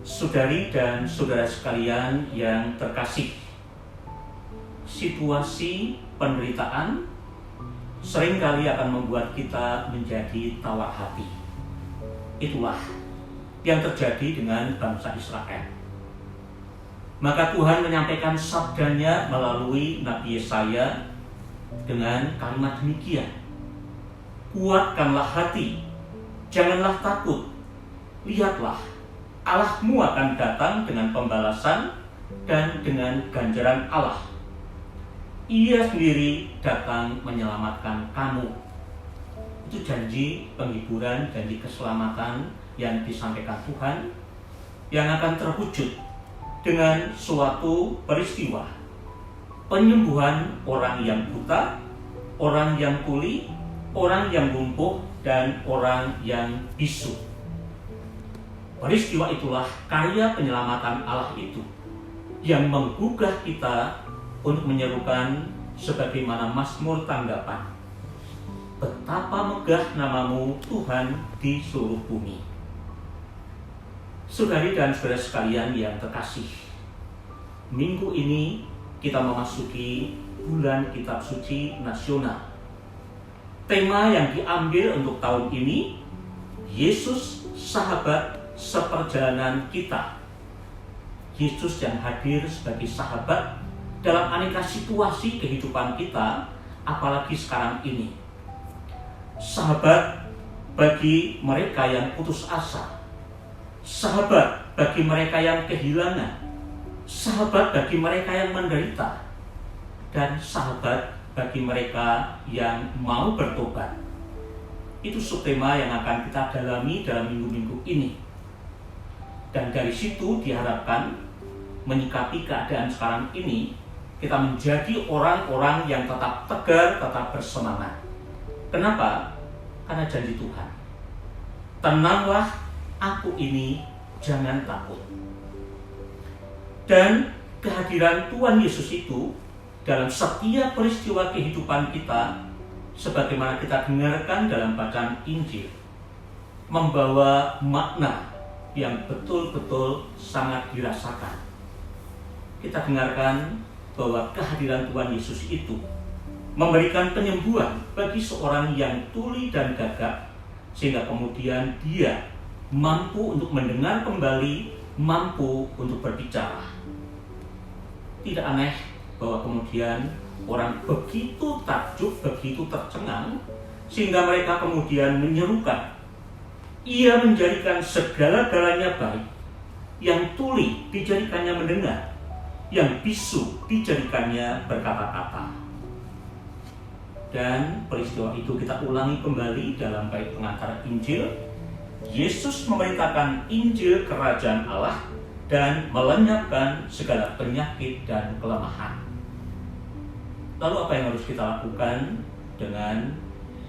Saudari dan saudara sekalian yang terkasih, situasi penderitaan seringkali akan membuat kita menjadi tawar hati. Itulah yang terjadi dengan bangsa Israel. Maka Tuhan menyampaikan sabdanya melalui Nabi Yesaya dengan kalimat demikian. Kuatkanlah hati, janganlah takut. Lihatlah, Allahmu akan datang dengan pembalasan dan dengan ganjaran Allah. Ia sendiri datang menyelamatkan kamu. Itu janji penghiburan, janji keselamatan yang disampaikan Tuhan, yang akan terwujud dengan suatu peristiwa penyembuhan orang yang buta, orang yang tuli, orang yang lumpuh, dan orang yang bisu. Peristiwa itulah karya penyelamatan Allah itu yang menggugah kita untuk menyerukan sebagaimana Mazmur tanggapan. Betapa megah namamu Tuhan di seluruh bumi. Saudari dan saudara sekalian yang terkasih, minggu ini kita memasuki bulan Kitab Suci Nasional. Tema yang diambil untuk tahun ini, Yesus sahabat seperjalanan kita. Yesus yang hadir sebagai sahabat dalam aneka situasi kehidupan kita, apalagi sekarang ini. Sahabat bagi mereka yang putus asa, sahabat bagi mereka yang kehilangan, sahabat bagi mereka yang menderita, dan sahabat bagi mereka yang mau bertobat. Itu subtema yang akan kita dalami dalam minggu-minggu ini. Dan dari situ diharapkan menyikapi keadaan sekarang ini, kita menjadi orang-orang yang tetap tegar, tetap bersemangat. Kenapa? Karena janji Tuhan. Tenanglah, aku ini, jangan takut. Dan kehadiran Tuhan Yesus itu dalam setiap peristiwa kehidupan kita, sebagaimana kita dengarkan dalam bacaan Injil, membawa makna yang betul-betul sangat dirasakan. Kita dengarkan bahwa kehadiran Tuhan Yesus itu memberikan penyembuhan bagi seorang yang tuli dan gagap, sehingga kemudian dia mampu untuk mendengar kembali, mampu untuk berbicara. Tidak aneh bahwa kemudian orang begitu takjub, begitu tercengang, sehingga mereka kemudian menyerukan, ia menjadikan segala-galanya baik. Yang tuli dijadikannya mendengar, yang bisu dijadikannya berkata-kata. Dan peristiwa itu kita ulangi kembali dalam bait pengantar Injil. Yesus memerintahkan Injil Kerajaan Allah dan melenyapkan segala penyakit dan kelemahan. Lalu apa yang harus kita lakukan dengan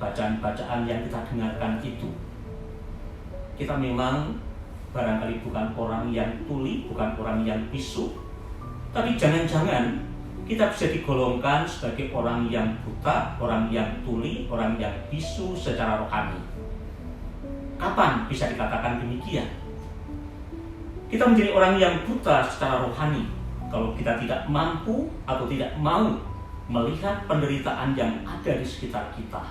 bacaan-bacaan yang kita dengarkan itu? Kita memang barangkali bukan orang yang tuli, bukan orang yang bisu, tapi jangan-jangan kita bisa digolongkan sebagai orang yang buta, orang yang tuli, orang yang bisu secara rohani. Kapan bisa dikatakan demikian? Kita menjadi orang yang buta secara rohani kalau kita tidak mampu atau tidak mau melihat penderitaan yang ada di sekitar kita.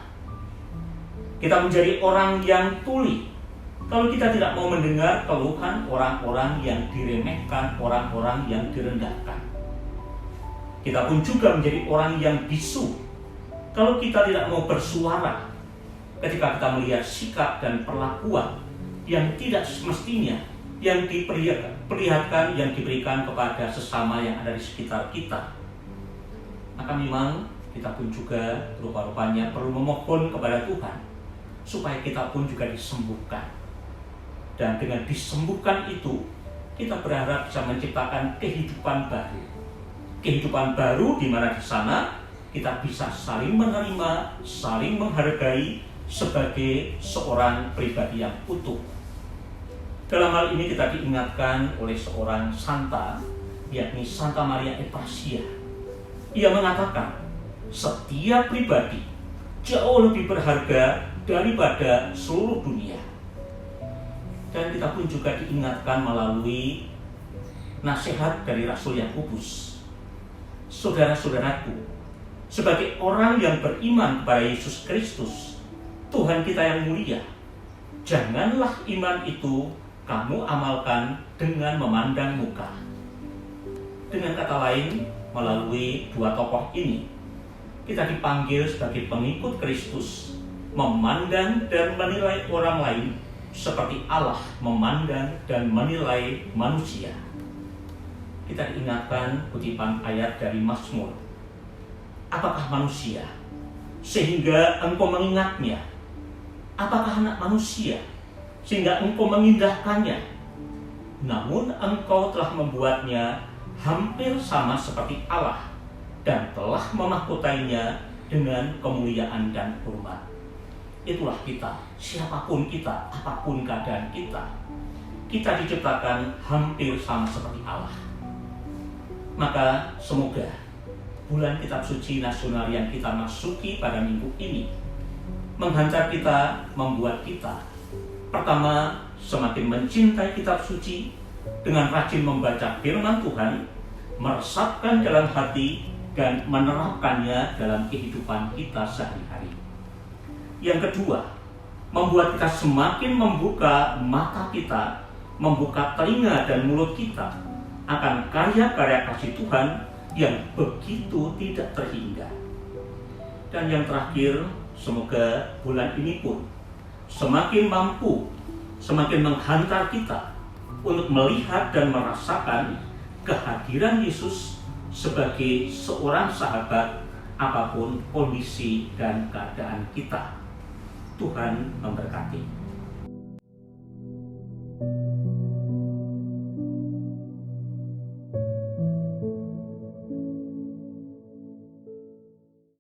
Kita menjadi orang yang tuli kalau kita tidak mau mendengar keluhan orang-orang yang diremehkan, orang-orang yang direndahkan. Kita pun juga menjadi orang yang bisu kalau kita tidak mau bersuara ketika kita melihat sikap dan perlakuan yang tidak semestinya yang diperlihatkan, yang diberikan kepada sesama yang ada di sekitar kita. Maka memang kita pun juga rupa-rupanya perlu memohon kepada Tuhan supaya kita pun juga disembuhkan. Dan dengan disembuhkan itu, kita berharap bisa menciptakan kehidupan baru. Kehidupan baru di mana di sana kita bisa saling menerima, saling menghargai sebagai seorang pribadi yang utuh. Dalam hal ini kita diingatkan oleh seorang santa, yakni Santa Maria Eprasia. Ia mengatakan, setiap pribadi jauh lebih berharga daripada seluruh dunia. Dan kita pun juga diingatkan melalui nasihat dari Rasul Yakobus. Saudara-saudaraku, sebagai orang yang beriman kepada Yesus Kristus, Tuhan kita yang mulia, janganlah iman itu kamu amalkan dengan memandang muka. Dengan kata lain, melalui dua tokoh ini, kita dipanggil sebagai pengikut Kristus, memandang dan menilai orang lain seperti Allah memandang dan menilai manusia. Kita diingatkan kutipan ayat dari Mazmur. Apakah manusia sehingga engkau mengingatnya? Apakah anak manusia sehingga engkau mengindahkannya? Namun engkau telah membuatnya hampir sama seperti Allah dan telah memahkotainya dengan kemuliaan dan hormat. Itulah kita, siapapun kita, apapun keadaan kita, kita diciptakan hampir sama seperti Allah. Maka semoga bulan kitab suci nasional yang kita masuki pada minggu ini menghantar kita, membuat kita pertama semakin mencintai kitab suci dengan rajin membaca firman Tuhan, meresapkan dalam hati dan menerapkannya dalam kehidupan kita sehari-hari. Yang kedua, membuat kita semakin membuka mata kita, membuka telinga dan mulut kita akan karya-karya kasih Tuhan yang begitu tidak terhingga. Dan yang terakhir, semoga bulan ini pun semakin mampu, semakin menghantar kita untuk melihat dan merasakan kehadiran Yesus sebagai seorang sahabat apapun kondisi dan keadaan kita. Tuhan memberkati.